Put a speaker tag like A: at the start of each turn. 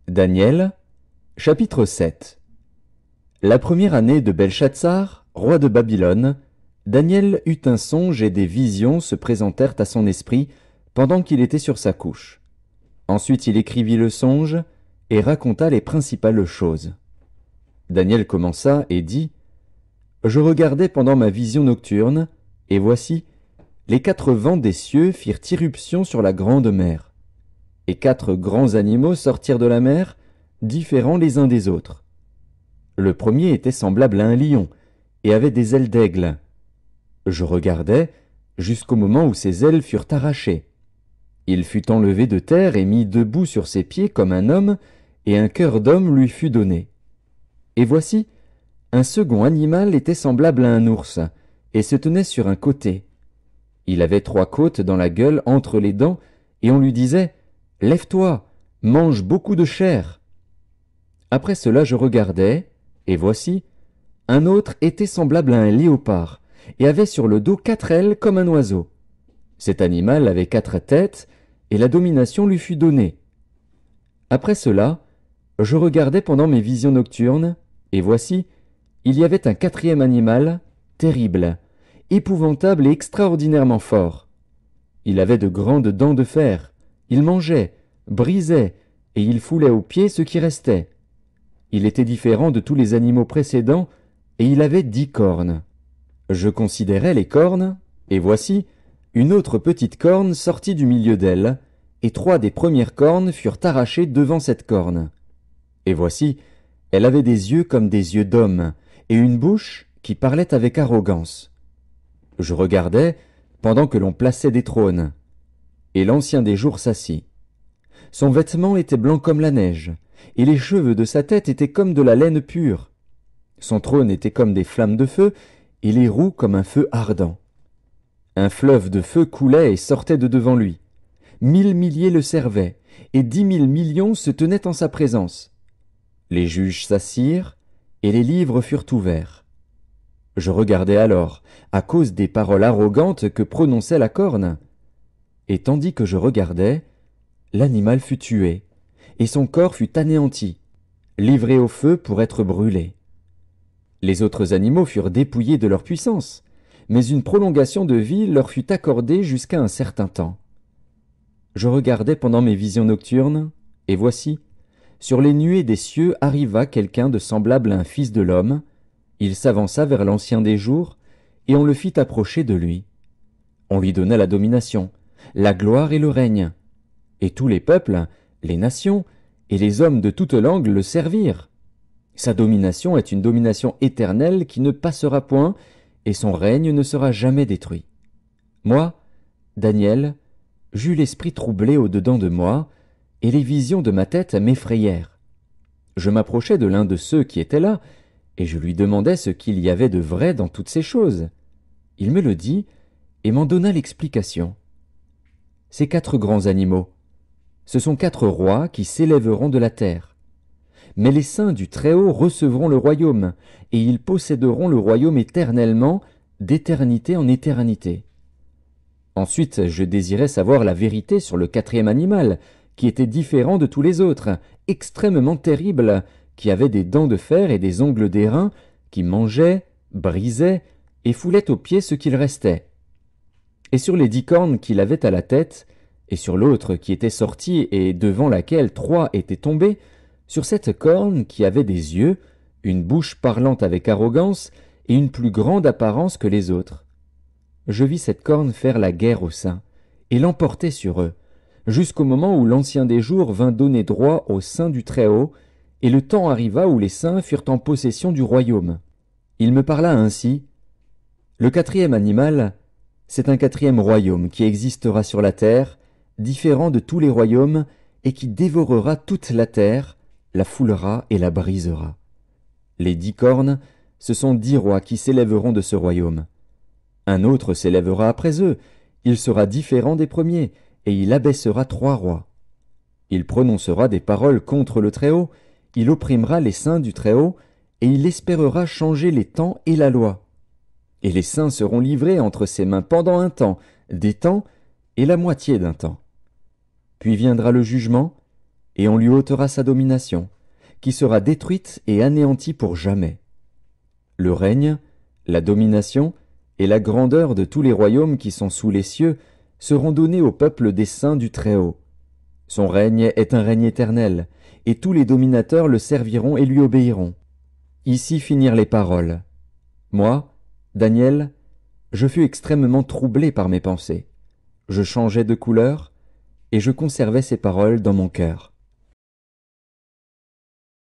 A: Daniel, chapitre 7. La première année de Belshazzar, roi de Babylone, Daniel eut un songe et des visions se présentèrent à son esprit pendant qu'il était sur sa couche. Ensuite il écrivit le songe et raconta les principales choses. Daniel commença et dit « Je regardais pendant ma vision nocturne, et voici, les 4 vents des cieux firent irruption sur la grande mer. Et 4 grands animaux sortirent de la mer, différents les uns des autres. Le premier était semblable à un lion, et avait des ailes d'aigle. Je regardais, jusqu'au moment où ses ailes furent arrachées. Il fut enlevé de terre et mis debout sur ses pieds comme un homme, et un cœur d'homme lui fut donné. Et voici, un second animal était semblable à un ours, et se tenait sur un côté. Il avait 3 côtes dans la gueule entre les dents, et on lui disait « Lève-toi, mange beaucoup de chair !» Après cela je regardais, et voici, un autre était semblable à un léopard, et avait sur le dos 4 ailes comme un oiseau. Cet animal avait 4 têtes, et la domination lui fut donnée. Après cela, je regardais pendant mes visions nocturnes, et voici, il y avait un 4e animal, terrible, épouvantable et extraordinairement fort. Il avait de grandes dents de fer, il mangeait, brisait, et il foulait aux pieds ce qui restait. Il était différent de tous les animaux précédents, et il avait 10 cornes. Je considérais les cornes, et voici, une autre petite corne sortit du milieu d'elle, et 3 des premières cornes furent arrachées devant cette corne. Et voici, elle avait des yeux comme des yeux d'homme, et une bouche qui parlait avec arrogance. Je regardais pendant que l'on plaçait des trônes. Et l'ancien des jours s'assit. Son vêtement était blanc comme la neige, et les cheveux de sa tête étaient comme de la laine pure. Son trône était comme des flammes de feu, et les roues comme un feu ardent. Un fleuve de feu coulait et sortait de devant lui. 1000 milliers le servaient, et 10 000 millions se tenaient en sa présence. Les juges s'assirent, et les livres furent ouverts. Je regardais alors, à cause des paroles arrogantes que prononçait la corne. Et tandis que je regardais, l'animal fut tué, et son corps fut anéanti, livré au feu pour être brûlé. Les autres animaux furent dépouillés de leur puissance, mais une prolongation de vie leur fut accordée jusqu'à un certain temps. Je regardais pendant mes visions nocturnes, et voici, sur les nuées des cieux arriva quelqu'un de semblable à un fils de l'homme. Il s'avança vers l'ancien des jours, et on le fit approcher de lui. On lui donna la domination, la gloire et le règne. Et tous les peuples, les nations, et les hommes de toute langue le servirent. Sa domination est une domination éternelle qui ne passera point, et son règne ne sera jamais détruit. Moi, Daniel, j'eus l'esprit troublé au-dedans de moi, et les visions de ma tête m'effrayèrent. Je m'approchai de l'un de ceux qui étaient là, et je lui demandai ce qu'il y avait de vrai dans toutes ces choses. Il me le dit, et m'en donna l'explication. Ces 4 grands animaux, ce sont 4 rois qui s'élèveront de la terre. Mais les saints du Très-Haut recevront le royaume, et ils posséderont le royaume éternellement, d'éternité en éternité. Ensuite, je désirais savoir la vérité sur le 4e animal, qui était différent de tous les autres, extrêmement terrible, qui avait des dents de fer et des ongles d'airain, qui mangeait, brisait, et foulait aux pieds ce qu'il restait. Et sur les 10 cornes qu'il avait à la tête, et sur l'autre qui était sortie et devant laquelle 3 étaient tombés, sur cette corne qui avait des yeux, une bouche parlant avec arrogance, et une plus grande apparence que les autres. Je vis cette corne faire la guerre aux saints, et l'emporter sur eux, jusqu'au moment où l'ancien des jours vint donner droit aux saints du Très-Haut, et le temps arriva où les saints furent en possession du royaume. Il me parla ainsi. Le 4e animal, c'est un 4e royaume qui existera sur la terre, différent de tous les royaumes, et qui dévorera toute la terre, la foulera et la brisera. Les 10 cornes, ce sont 10 rois qui s'élèveront de ce royaume. Un autre s'élèvera après eux, il sera différent des premiers, et il abaissera 3 rois. Il prononcera des paroles contre le Très-Haut, il opprimera les saints du Très-Haut, et il espérera changer les temps et la loi. Et les saints seront livrés entre ses mains pendant un temps, des temps et la moitié d'un temps. Puis viendra le jugement, et on lui ôtera sa domination, qui sera détruite et anéantie pour jamais. Le règne, la domination et la grandeur de tous les royaumes qui sont sous les cieux seront donnés au peuple des saints du Très-Haut. Son règne est un règne éternel, et tous les dominateurs le serviront et lui obéiront. Ici finirent les paroles. Moi, Daniel, je fus extrêmement troublé par mes pensées. Je changeais de couleur, et je conservais ces paroles dans mon cœur.